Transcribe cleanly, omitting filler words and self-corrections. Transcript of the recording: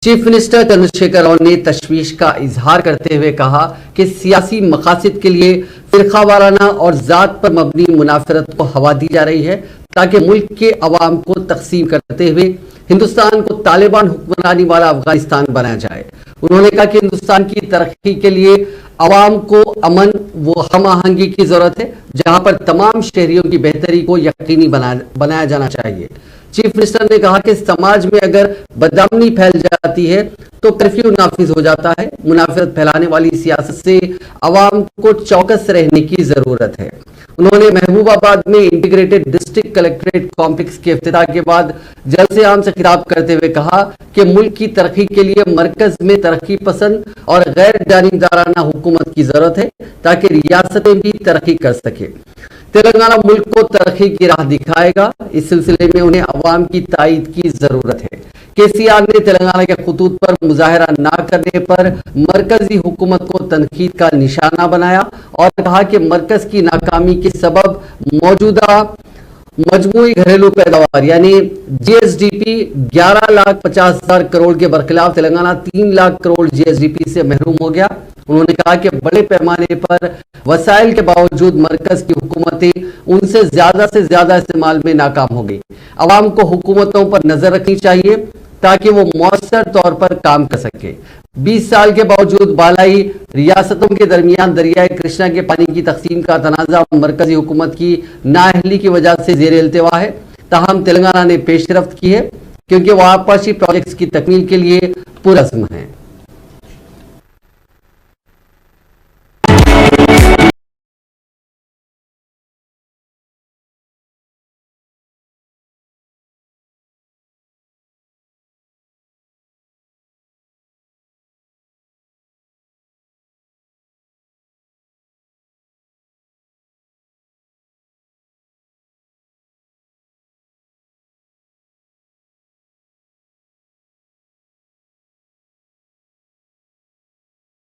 Chief minister Chandrashekhar Rao نے تشویش کا اظہار کرتے ہوئے کہا کہ سیاسی مقاصد کے لیے فرقہ وارانہ اور ذات پر مبنی منافرت کو ہوا دی جا رہی ہے تاکہ ملک کے عوام کو تقسیم کرتے ہوئے ہندوستان کو طالبان حکمرانی والا افغانستان بنایا جائے۔ انہوں نے کہا کہ ہندوستان کی ترقی کے لیے عوام کو امن و ہم آہنگی کی ضرورت ہے، جہاں پر تمام شہریوں کی بہتری کو یقینی بنایا جانا چاہیے۔ چیف منسٹر نے کہا کہ سماج میں اگر بدامنی پھیل جاتی ہے تو کرفیو نافذ ہو جاتا ہے۔ منافرت پھیلانے والی سیاست سے عوام کو چوکس رہنے کی ضرورت ہے۔ انہوں نے محبوب آباد میں انٹیگریٹڈ ڈسٹرکٹ کلیکٹریٹ کمپلیکس کے افتتاح کے بعد جلسے عام سے خطاب کرتے ہوئے کہا کہ ملک کی ترقی کے لیے مرکز میں ترقی پسند اور غیر جانبدارانہ حکومت کی ضرورت ہے تاکہ ریاستیں بھی ترقی کر سکے۔ تلنگانہ ملک کو ترقی کی راہ دکھائے گا، اس سلسلے میں انہیں عوام کی تائید کی ضرورت ہے۔ کے سی آر نے تلنگانہ کے خطوط پر مظاہرہ نہ کرنے پر مرکزی حکومت کو تنقید کا نشانہ بنایا اور کہا کہ مرکز کی ناکامی کے سبب موجودہ مجموعی گھریلو پیداوار یعنی جی ایس ڈی پی 11,50,000 کروڑ کے برخلاف تلنگانہ 3 لاکھ کروڑ جی ایس ڈی پی سے محروم ہو گیا۔ انہوں نے کہا کہ بڑے پیمانے پر وسائل کے باوجود مرکز کی حکومتیں ان سے زیادہ استعمال میں ناکام ہو گئی۔ عوام کو حکومتوں پر نظر رکھنی چاہیے تاکہ وہ مؤثر طور پر کام کر سکے۔ 20 سال کے باوجود بالائی ریاستوں کے درمیان دریائے کرشنا کے پانی کی تقسیم کا تنازع مرکزی حکومت کی نااہلی کی وجہ سے زیر التوا ہے۔ تاہم تلنگانہ نے پیش رفت کی ہے کیونکہ وہ آبپاشی پروجیکٹس کی تکمیل کے لیے پرعزم ہیں۔